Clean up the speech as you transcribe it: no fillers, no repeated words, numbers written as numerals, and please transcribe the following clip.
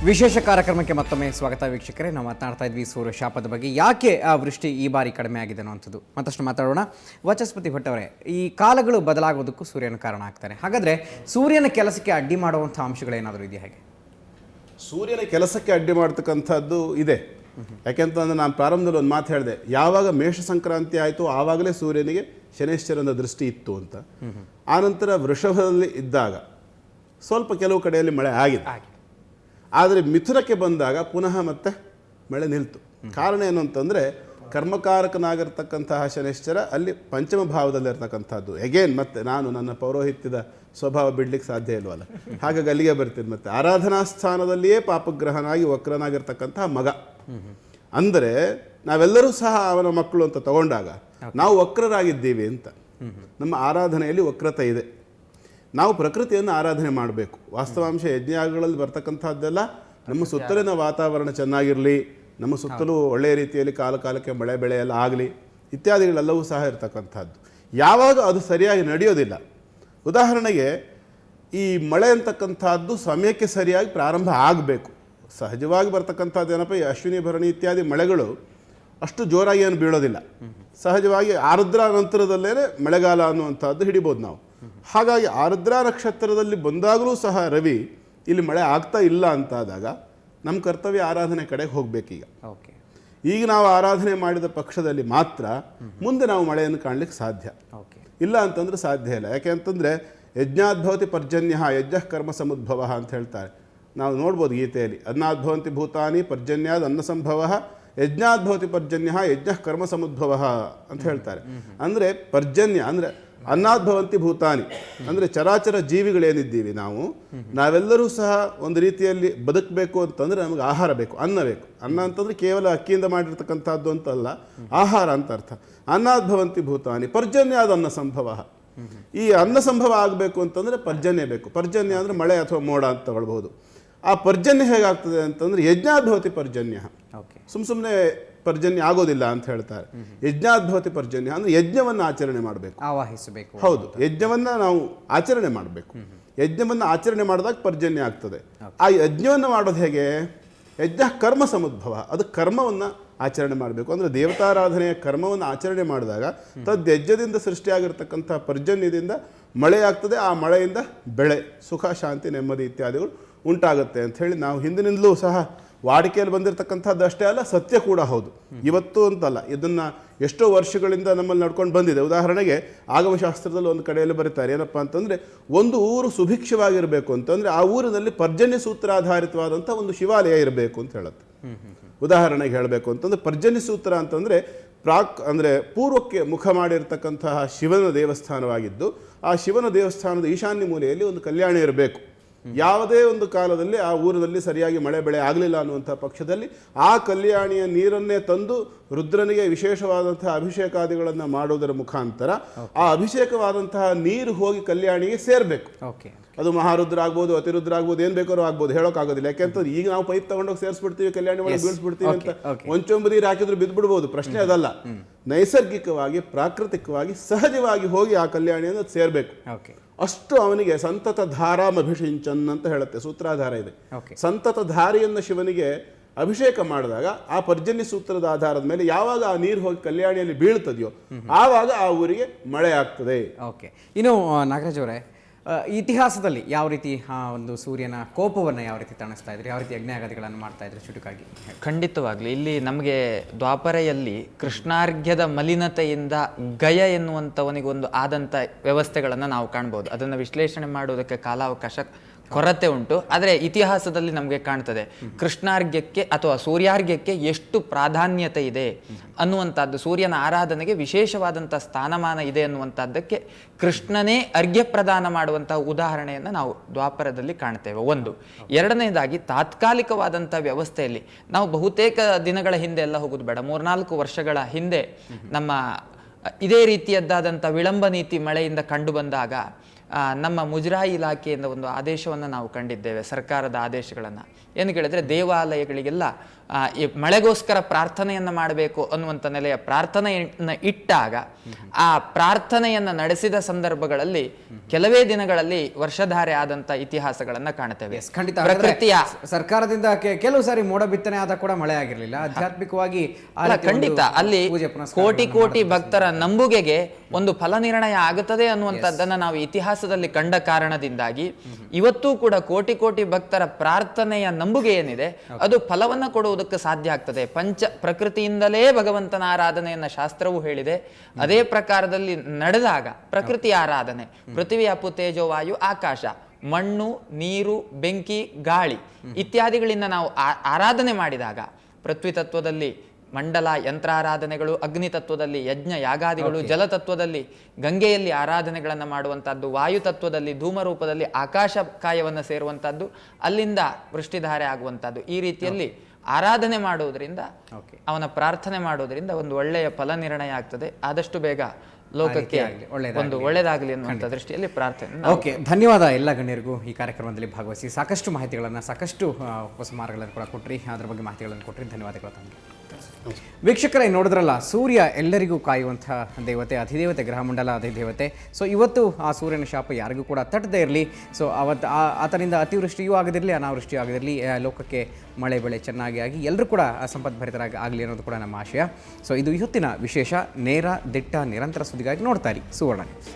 ವಿಶೇಷ ಕಾರ್ಯಕ್ರಮಕ್ಕೆ ಮತ್ತೊಮ್ಮೆ ಸ್ವಾಗತ ವೀಕ್ಷಕರೇ. ನಾವು ಮಾತನಾಡ್ತಾ ಇದ್ವಿ ಸೂರ್ಯ ಶಾಪದ ಬಗ್ಗೆ, ಯಾಕೆ ಆ ವೃಷ್ಟಿ ಈ ಬಾರಿ ಕಡಿಮೆ ಆಗಿದೆ ಅನ್ನುವಂಥದ್ದು ಮತ್ತಷ್ಟು ಮಾತಾಡೋಣ. ವಾಚಸ್ಪತಿ ಭಟ್ ಅವರೇ, ಈ ಕಾಲಗಳು ಬದಲಾಗೋದಕ್ಕೂ ಸೂರ್ಯನ ಕಾರಣ ಆಗ್ತಾನೆ. ಹಾಗಾದರೆ ಸೂರ್ಯನ ಕೆಲಸಕ್ಕೆ ಅಡ್ಡಿ ಮಾಡುವಂಥ ಅಂಶಗಳೇನಾದರೂ ಇದೆಯಾ? ಹೇಗೆ ಸೂರ್ಯನ ಕೆಲಸಕ್ಕೆ ಅಡ್ಡಿ ಮಾಡ್ತಕ್ಕಂಥದ್ದು ಇದೆ. ಯಾಕೆಂತಂದ್ರೆ ನಾನು ಪ್ರಾರಂಭದಲ್ಲಿ ಒಂದು ಮಾತು ಹೇಳಿದೆ, ಯಾವಾಗ ಮೇಷ ಸಂಕ್ರಾಂತಿ ಆಯಿತು ಆವಾಗಲೇ ಸೂರ್ಯನಿಗೆ ಶನೇಶ್ವರನ ದೃಷ್ಟಿ ಇತ್ತು ಅಂತ. ಆನಂತರ ವೃಷಭದಲ್ಲಿ ಇದ್ದಾಗ ಸ್ವಲ್ಪ ಕೆಲವು ಕಡೆಯಲ್ಲಿ ಮಳೆ ಆಗಿದೆ, ಆದರೆ ಮಿಥುನಕ್ಕೆ ಬಂದಾಗ ಪುನಃ ಮತ್ತೆ ಮಳೆ ನಿಲ್ತು. ಕಾರಣ ಏನು ಅಂತಂದರೆ ಕರ್ಮಕಾರಕನಾಗಿರ್ತಕ್ಕಂತಹ ಶನೇಶ್ವರ ಅಲ್ಲಿ ಪಂಚಮ ಭಾವದಲ್ಲಿರ್ತಕ್ಕಂಥದ್ದು. ಎಗೇನ್ ಮತ್ತೆ ನಾನು ನನ್ನ ಪೌರೋಹಿತ್ಯದ ಸ್ವಭಾವ ಬಿಡ್ಲಿಕ್ಕೆ ಸಾಧ್ಯ ಇಲ್ವಲ್ಲ, ಹಾಗಾಗಿ ಅಲ್ಲಿಗೆ ಬರ್ತೀನಿ. ಮತ್ತೆ ಆರಾಧನಾ ಸ್ಥಾನದಲ್ಲಿಯೇ ಪಾಪಗ್ರಹನಾಗಿ ವಕ್ರನಾಗಿರ್ತಕ್ಕಂತಹ ಮಗ ಅಂದರೆ ನಾವೆಲ್ಲರೂ ಸಹ ಅವನ ಮಕ್ಕಳು ಅಂತ ತಗೊಂಡಾಗ ನಾವು ವಕ್ರರಾಗಿದ್ದೀವಿ ಅಂತ. ನಮ್ಮ ಆರಾಧನೆಯಲ್ಲಿ ವಕ್ರತೆ ಇದೆ. ನಾವು ಪ್ರಕೃತಿಯನ್ನು ಆರಾಧನೆ ಮಾಡಬೇಕು. ವಾಸ್ತವಾಂಶ ಯಜ್ಞಗಳಲ್ಲಿ ಬರ್ತಕ್ಕಂಥದ್ದೆಲ್ಲ ನಮ್ಮ ಸುತ್ತಲಿನ ವಾತಾವರಣ ಚೆನ್ನಾಗಿರಲಿ, ನಮ್ಮ ಸುತ್ತಲೂ ಒಳ್ಳೆಯ ರೀತಿಯಲ್ಲಿ ಕಾಲಕ್ಕೆ ಮಳೆ ಬೆಳೆ ಎಲ್ಲ ಆಗಲಿ ಇತ್ಯಾದಿಗಳೆಲ್ಲವೂ ಸಹ ಇರತಕ್ಕಂಥದ್ದು. ಯಾವಾಗ ಅದು ಸರಿಯಾಗಿ ನಡೆಯೋದಿಲ್ಲ, ಉದಾಹರಣೆಗೆ ಈ ಮಳೆ ಅಂತಕ್ಕಂಥದ್ದು ಸಮಯಕ್ಕೆ ಸರಿಯಾಗಿ ಪ್ರಾರಂಭ ಆಗಬೇಕು. ಸಹಜವಾಗಿ ಬರ್ತಕ್ಕಂಥದ್ದು ಏನಪ್ಪ, ಈ ಅಶ್ವಿನಿ ಭರಣಿ ಇತ್ಯಾದಿ ಮಳೆಗಳು ಅಷ್ಟು ಜೋರಾಗಿ ಏನು ಬೀಳೋದಿಲ್ಲ. ಸಹಜವಾಗಿ ಆರ್ದ್ರ ನಂತರದಲ್ಲೇ ಮಳೆಗಾಲ ಅನ್ನುವಂಥದ್ದು ಹಿಡಿಬೋದು ನಾವು. ಹಾಗಾಗಿ ಆರ್ದ್ರ ನಕ್ಷತ್ರದಲ್ಲಿ ಬಂದಾಗಲೂ ಸಹ ರವಿ ಇಲ್ಲಿ ಮಳೆ ಆಗ್ತಾ ಇಲ್ಲ ಅಂತಾದಾಗ ನಮ್ಮ ಕರ್ತವ್ಯ ಆರಾಧನೆ ಕಡೆಗೆ ಹೋಗಬೇಕೀಗ. ಈಗ ನಾವು ಆರಾಧನೆ ಮಾಡಿದ ಪಕ್ಷದಲ್ಲಿ ಮಾತ್ರ ಮುಂದೆ ನಾವು ಮಳೆಯನ್ನು ಕಾಣಲಿಕ್ಕೆ ಸಾಧ್ಯ. ಇಲ್ಲ ಅಂತಂದ್ರೆ ಸಾಧ್ಯ ಇಲ್ಲ. ಯಾಕೆ ಅಂತಂದರೆ ಯಜ್ಞಾದ್ಭವತಿ ಪರ್ಜನ್ಯ ಯಜ್ಞ ಕರ್ಮ ಸಮುದ್ಭವ ಅಂತ ಹೇಳ್ತಾರೆ. ನಾವು ನೋಡ್ಬೋದು ಗೀತೆಯಲ್ಲಿ, ಅನ್ನಾದ್ಭವಂತಿ ಭೂತಾನಿ ಪರ್ಜನ್ಯಾದ್ ಅನ್ನ ಸಂಭವ ಯಜ್ಞಾದ್ಭವತಿ ಪರ್ಜನ್ಯ ಯಜ್ಞ ಕರ್ಮ ಸಮುದ್ಭವ ಅಂತ ಹೇಳ್ತಾರೆ. ಅಂದರೆ ಪರ್ಜನ್ಯ ಅಂದರೆ ಅನ್ನಾದ್ಭವಂತಿ ಭೂತಾನಿ ಅಂದರೆ ಚರಾಚರ ಜೀವಿಗಳೇನಿದ್ದೀವಿ ನಾವೆಲ್ಲರೂ ಸಹ ಒಂದು ರೀತಿಯಲ್ಲಿ ಬದುಕಬೇಕು ಅಂತಂದರೆ ನಮಗೆ ಆಹಾರ ಬೇಕು, ಅನ್ನ ಬೇಕು. ಅನ್ನ ಅಂತಂದರೆ ಕೇವಲ ಅಕ್ಕಿಯಿಂದ ಮಾಡಿರ್ತಕ್ಕಂಥದ್ದು ಅಂತಲ್ಲ, ಆಹಾರ ಅಂತ ಅರ್ಥ. ಅನ್ನಾದ್ಭವಂತಿ ಭೂತಾನಿ ಪರ್ಜನ್ಯಾದ ಅನ್ನ ಸಂಭವ. ಈ ಅನ್ನ ಸಂಭವ ಆಗಬೇಕು ಅಂತಂದರೆ ಪರ್ಜನ್ಯ ಬೇಕು. ಪರ್ಜನ್ಯ ಅಂದರೆ ಮಳೆ ಅಥವಾ ಮೋಡ ಅಂತ ತಗೊಳ್ಬಹುದು. ಆ ಪರ್ಜನ್ಯ ಹೇಗಾಗ್ತದೆ ಅಂತಂದರೆ ಯಜ್ಞಾದ್ಭವತಿ ಪರ್ಜನ್ಯ. ಸುಮ್ಮನೆ ಪರ್ಜನ್ಯ ಆಗೋದಿಲ್ಲ ಅಂತ ಹೇಳ್ತಾರೆ. ಯಜ್ಞಾದ್ಭವತಿ ಪರ್ಜನ್ಯ ಅಂದರೆ ಯಜ್ಞವನ್ನು ಆಚರಣೆ ಮಾಡಬೇಕು, ಆವಾಹಿಸಬೇಕು. ಹೌದು, ಯಜ್ಞವನ್ನು ನಾವು ಆಚರಣೆ ಮಾಡಬೇಕು. ಯಜ್ಞವನ್ನು ಆಚರಣೆ ಮಾಡಿದಾಗ ಪರ್ಜನ್ಯ ಆಗ್ತದೆ. ಆ ಯಜ್ಞವನ್ನು ಮಾಡೋದು ಹೇಗೆ? ಯಜ್ಞ ಕರ್ಮ ಸಮುದ್ಭವ, ಅದು ಕರ್ಮವನ್ನು ಆಚರಣೆ ಮಾಡಬೇಕು. ಅಂದರೆ ದೇವತಾರಾಧನೆಯ ಕರ್ಮವನ್ನು ಆಚರಣೆ ಮಾಡಿದಾಗ ತದ್ಯಜ್ಞದಿಂದ ಸೃಷ್ಟಿಯಾಗಿರ್ತಕ್ಕಂಥ ಪರ್ಜನ್ಯದಿಂದ ಮಳೆ ಆಗ್ತದೆ. ಆ ಮಳೆಯಿಂದ ಬೆಳೆ, ಸುಖ, ಶಾಂತಿ, ನೆಮ್ಮದಿ ಇತ್ಯಾದಿಗಳು ಉಂಟಾಗುತ್ತೆ ಅಂತ ಹೇಳಿ ನಾವು ಹಿಂದಿನಿಂದಲೂ ಸಹ ವಾಡಿಕೆಯಲ್ಲಿ ಬಂದಿರತಕ್ಕಂಥದ್ದು ಅಷ್ಟೇ ಅಲ್ಲ, ಸತ್ಯ ಕೂಡ ಹೌದು. ಇವತ್ತು ಅಂತಲ್ಲ, ಇದನ್ನು ಎಷ್ಟೋ ವರ್ಷಗಳಿಂದ ನಮ್ಮಲ್ಲಿ ನಡ್ಕೊಂಡು ಬಂದಿದೆ. ಉದಾಹರಣೆಗೆ ಆಗಮಶಾಸ್ತ್ರದಲ್ಲಿ ಒಂದು ಕಡೆಯಲ್ಲಿ ಬರೀತಾರೆ, ಏನಪ್ಪ ಅಂತಂದರೆ ಒಂದು ಊರು ಸುಭಿಕ್ಷವಾಗಿರಬೇಕು ಅಂತಂದರೆ ಆ ಊರಿನಲ್ಲಿ ಪರ್ಜನ್ಯ ಸೂತ್ರ ಆಧಾರಿತವಾದಂಥ ಒಂದು ಶಿವಾಲಯ ಇರಬೇಕು ಅಂತ ಹೇಳುತ್ತೆ. ಉದಾಹರಣೆಗೆ ಹೇಳಬೇಕು ಅಂತಂದರೆ ಪರ್ಜನ್ಯ ಸೂತ್ರ ಅಂತಂದರೆ ಅಂದರೆ ಪೂರ್ವಕ್ಕೆ ಮುಖ ಮಾಡಿರ್ತಕ್ಕಂತಹ ಶಿವನ ದೇವಸ್ಥಾನವಾಗಿದ್ದು, ಆ ಶಿವನ ದೇವಸ್ಥಾನದ ಈಶಾನ್ಯ ಮೂಲೆಯಲ್ಲಿ ಒಂದು ಕಲ್ಯಾಣಿ ಇರಬೇಕು. ಯಾವುದೇ ಒಂದು ಕಾಲದಲ್ಲಿ ಆ ಊರಿನಲ್ಲಿ ಸರಿಯಾಗಿ ಮಳೆ ಬೆಳೆ ಆಗಲಿಲ್ಲ ಅನ್ನುವಂಥ ಪಕ್ಷದಲ್ಲಿ ಆ ಕಲ್ಯಾಣಿಯ ನೀರನ್ನೇ ತಂದು ರುದ್ರನಿಗೆ ವಿಶೇಷವಾದಂತಹ ಅಭಿಷೇಕಾದಿಗಳನ್ನು ಮಾಡುವುದರ ಮುಖಾಂತರ ಆ ಅಭಿಷೇಕವಾದಂತಹ ನೀರು ಹೋಗಿ ಕಲ್ಯಾಣಿಗೆ ಸೇರಬೇಕು. ಅದು ಮಹಾರುದ್ರ ಆಗ್ಬೋದು, ಅತಿರುದ್ರ ಆಗ್ಬೋದು, ಏನು ಬೇಕಾದ್ರೂ ಆಗ್ಬೋದು, ಹೇಳೋಕ್ಕಾಗೋದಿಲ್ಲ. ಯಾಕೆಂತಂದ್ರೆ ಈಗ ನಾವು ಪೈಪ್ ತಗೊಂಡೋಗಿ ಸೇರಿಸ್ಬಿಡ್ತೀವಿ, ಕಲ್ಯಾಣಿ ಒಳಗೆ ಬೀಳಿಸ್ಬಿಡ್ತೀವಿ ಅಂತ ಒಂಚೊಂಬು ನೀರು ಹಾಕಿದ್ರು ಬಿದ್ದುಬಿಡ್ಬೋದು. ಪ್ರಶ್ನೆ ಅದಲ್ಲ. ನೈಸರ್ಗಿಕವಾಗಿ, ಪ್ರಾಕೃತಿಕವಾಗಿ, ಸಹಜವಾಗಿ ಹೋಗಿ ಆ ಕಲ್ಯಾಣಿಯನ್ನು ಸೇರಬೇಕು. ಅಷ್ಟು ಅವನಿಗೆ ಸಂತತ ಧಾರಾಮಭಿಷಿಂಚನ್ ಅಂತ ಹೇಳುತ್ತೆ, ಸೂತ್ರಾಧಾರ ಇದೆ. ಸಂತತ ಧಾರಿಯನ್ನು ಶಿವನಿಗೆ ಅಭಿಷೇಕ ಮಾಡಿದಾಗ ಆ ಪರ್ಜನ್ಯ ಸೂತ್ರದ ಆಧಾರದ ಮೇಲೆ ಯಾವಾಗ ಆ ನೀರು ಹೋಗಿ ಕಲ್ಯಾಣಿಯಲ್ಲಿ ಬೀಳ್ತದೆಯೋ ಆವಾಗ ಆ ಊರಿಗೆ ಮಳೆ ಆಗ್ತದೆ. ಇನ್ನು ನಾಗರಾಜ್ ಅವರೇ, ಇತಿಹಾಸದಲ್ಲಿ ಯಾವ ರೀತಿ ಒಂದು ಸೂರ್ಯನ ಕೋಪವನ್ನು ಯಾವ ರೀತಿ ತಣಿಸ್ತಾ ಇದ್ರು, ಯಾವ ರೀತಿ ಯಜ್ಞಾಗಾದಿಗಳನ್ನು ಮಾಡ್ತಾ ಇದ್ರು ಚುಟುಕಾಗಿ? ಖಂಡಿತವಾಗ್ಲಿ ಇಲ್ಲಿ ನಮಗೆ ದ್ವಾಪರೆಯಲ್ಲಿ ಕೃಷ್ಣಾರ್ಘ್ಯದ ಮಲಿನತೆಯಿಂದ ಗಯ ಎನ್ನುವಂಥವನಿಗೊಂದು ಆದಂಥ ವ್ಯವಸ್ಥೆಗಳನ್ನು ನಾವು ಕಾಣ್ಬೋದು. ಅದನ್ನು ವಿಶ್ಲೇಷಣೆ ಮಾಡುವುದಕ್ಕೆ ಕಾಲಾವಕಾಶ ಕೊರತೆ ಉಂಟು. ಆದರೆ ಇತಿಹಾಸದಲ್ಲಿ ನಮಗೆ ಕಾಣ್ತದೆ ಕೃಷ್ಣಾರ್ಘ್ಯಕ್ಕೆ ಅಥವಾ ಸೂರ್ಯಾರ್ಘ್ಯಕ್ಕೆ ಎಷ್ಟು ಪ್ರಾಧಾನ್ಯತೆ ಇದೆ ಅನ್ನುವಂಥದ್ದು, ಸೂರ್ಯನ ಆರಾಧನೆಗೆ ವಿಶೇಷವಾದಂಥ ಸ್ಥಾನಮಾನ ಇದೆ ಅನ್ನುವಂಥದ್ದಕ್ಕೆ ಕೃಷ್ಣನೇ ಅರ್ಘ್ಯ ಪ್ರದಾನ ಮಾಡುವಂತಹ ಉದಾಹರಣೆಯನ್ನು ನಾವು ದ್ವಾಪರದಲ್ಲಿ ಕಾಣ್ತೇವೆ. ಒಂದು. ಎರಡನೇದಾಗಿ ತಾತ್ಕಾಲಿಕವಾದಂಥ ವ್ಯವಸ್ಥೆಯಲ್ಲಿ ನಾವು ಬಹುತೇಕ ದಿನಗಳ ಹಿಂದೆ ಎಲ್ಲ ಹೋಗೋದು ಬೇಡ, 3-4 ವರ್ಷಗಳ ಹಿಂದೆ ನಮ್ಮ ಇದೇ ರೀತಿಯದ್ದಾದಂಥ ವಿಳಂಬ ನೀತಿ ಮಳೆಯಿಂದ ಕಂಡು ಬಂದಾಗ ನಮ್ಮ ಮುಜರಾಯಿ ಇಲಾಖೆಯಿಂದ ಒಂದು ಆದೇಶವನ್ನು ನಾವು ಕಂಡಿದ್ದೇವೆ, ಸರ್ಕಾರದ ಆದೇಶಗಳನ್ನು. ಏನು ಕೇಳಿದ್ರೆ, ದೇವಾಲಯಗಳಿಗೆಲ್ಲ ಈ ಮಳೆಗೋಸ್ಕರ ಪ್ರಾರ್ಥನೆಯನ್ನು ಮಾಡಬೇಕು ಅನ್ನುವಂಥ ನೆಲೆಯ ಪ್ರಾರ್ಥನೆಯನ್ನು ಇಟ್ಟಾಗ ಆ ಪ್ರಾರ್ಥನೆಯನ್ನು ನಡೆಸಿದ ಸಂದರ್ಭಗಳಲ್ಲಿ ಕೆಲವೇ ದಿನಗಳಲ್ಲಿ ವರ್ಷಧಾರೆ ಆದಂತ ಇತಿಹಾಸಗಳನ್ನ ಕಾಣ್ತೇವೆ. ಖಂಡಿತ. ಪ್ರಕೃತಿಯ ಸರ್ಕಾರದಿಂದ ಕೆಲವು ಸಾರಿ ಮೋಡ ಬಿತ್ತನೆ ಆದ ಕೂಡ ಮಳೆ ಆಗಿರಲಿಲ್ಲ. ಆಧ್ಯಾತ್ಮಿಕವಾಗಿ ಖಂಡಿತ ಅಲ್ಲಿ ಕೋಟಿ ಕೋಟಿ ಭಕ್ತರ ನಂಬುಗೆಗೆ ಒಂದು ಫಲ ನಿರ್ಣಯ ಆಗುತ್ತದೆ ಅನ್ನುವಂಥದ್ದನ್ನ ನಾವು ಇತಿಹಾಸದಲ್ಲಿ ಕಂಡ ಕಾರಣದಿಂದಾಗಿ ಇವತ್ತೂ ಕೂಡ ಕೋಟಿ ಕೋಟಿ ಭಕ್ತರ ಪ್ರಾರ್ಥನೆಯ ನಂಬುಗೆ ಏನಿದೆ ಅದು ಫಲವನ್ನ ಕೊಡುವುದಕ್ಕೆ ಸಾಧ್ಯ ಆಗ್ತದೆ. ಪ್ರಕೃತಿಯಿಂದಲೇ ಭಗವಂತನ ಆರಾಧನೆಯನ್ನ ಶಾಸ್ತ್ರವು ಹೇಳಿದೆ. ಅದೇ ಪ್ರಕಾರದಲ್ಲಿ ನಡೆದಾಗ ಪ್ರಕೃತಿ ಆರಾಧನೆ, ಪೃಥ್ವಿ ಅಪು ತೇಜೋ ವಾಯು ಆಕಾಶ, ಮಣ್ಣು ನೀರು ಬೆಂಕಿ ಗಾಳಿ ಇತ್ಯಾದಿಗಳಿಂದ ನಾವು ಆರಾಧನೆ ಮಾಡಿದಾಗ, ಪೃಥ್ವಿ ತತ್ವದಲ್ಲಿ ಮಂಡಲ ಯಂತ್ರಾರಾಧನೆಗಳು, ಅಗ್ನಿ ತತ್ವದಲ್ಲಿ ಯಜ್ಞ ಯಾಗಾದಿಗಳು, ಜಲತತ್ವದಲ್ಲಿ ಗಂಗೆಯಲ್ಲಿ ಆರಾಧನೆಗಳನ್ನು ಮಾಡುವಂತಹದ್ದು, ವಾಯು ತತ್ವದಲ್ಲಿ ಧೂಮರೂಪದಲ್ಲಿ ಆಕಾಶ ಕಾಯವನ್ನು ಸೇರುವಂತಹದ್ದು, ಅಲ್ಲಿಂದ ವೃಷ್ಟಿಧಾರೆ ಆಗುವಂತಹದ್ದು. ಈ ರೀತಿಯಲ್ಲಿ ಆರಾಧನೆ ಮಾಡುವುದರಿಂದ, ಅವನ ಪ್ರಾರ್ಥನೆ ಮಾಡುವುದರಿಂದ ಒಂದು ಒಳ್ಳೆಯ ಫಲ ನಿರ್ಣಯ ಆಗ್ತದೆ. ಆದಷ್ಟು ಬೇಗ ಲೋಕಕ್ಕೆ ಒಂದು ಒಳ್ಳೆಯದಾಗಲಿ ಅನ್ನುವಂಥ ದೃಷ್ಟಿಯಲ್ಲಿ ಪ್ರಾರ್ಥನೆ. ಓಕೆ, ಧನ್ಯವಾದ ಎಲ್ಲ ಗಣ್ಯರಿಗೂ ಈ ಕಾರ್ಯಕ್ರಮದಲ್ಲಿ ಭಾಗವಹಿಸಿ ಸಾಕಷ್ಟು ಮಾಹಿತಿಗಳನ್ನು, ಸಾಕಷ್ಟು ಹೊಸ ಮಾರ್ಗಗಳನ್ನು ಕೂಡ ಕೊಟ್ರಿ, ಅದರ ಬಗ್ಗೆ ಮಾಹಿತಿಗಳನ್ನು ಕೊಟ್ರಿ. ಧನ್ಯವಾದಗಳು ತಮಗೆ. ವೀಕ್ಷಕರೇ, ನೋಡಿದ್ರಲ್ಲ, ಸೂರ್ಯ ಎಲ್ಲರಿಗೂ ಕಾಯುವಂಥ ದೇವತೆ, ಅಧಿದೇವತೆ, ಗ್ರಹಮಂಡಲ ಅಧಿದೇವತೆ. ಸೊ ಇವತ್ತು ಆ ಸೂರ್ಯನ ಶಾಪ ಯಾರಿಗೂ ಕೂಡ ತಟ್ಟದೇ ಇರಲಿ. ಸೊ ಅವತ್ತು ಆತನಿಂದ ಅತಿವೃಷ್ಟಿಯೂ ಆಗದಿರಲಿ, ಅನಾವೃಷ್ಟಿಯೂ ಆಗದಿರಲಿ, ಲೋಕಕ್ಕೆ ಮಳೆ ಬೆಳೆ ಚೆನ್ನಾಗಿ ಆಗಿ ಎಲ್ಲರೂ ಕೂಡ ಸಂಪದ್ಭರಿತರಾಗಿ ಆಗಲಿ ಅನ್ನೋದು ಕೂಡ ನಮ್ಮ ಆಶಯ. ಸೊ ಇದು ಇವತ್ತಿನ ವಿಶೇಷ. ನೇರ ದಿಟ್ಟ ನಿರಂತರ ಸುದ್ದಿಗಾಗಿ ನೋಡ್ತಾ ಇರಿ ಸುವರ್ಣ ನ್ಯೂಸ್.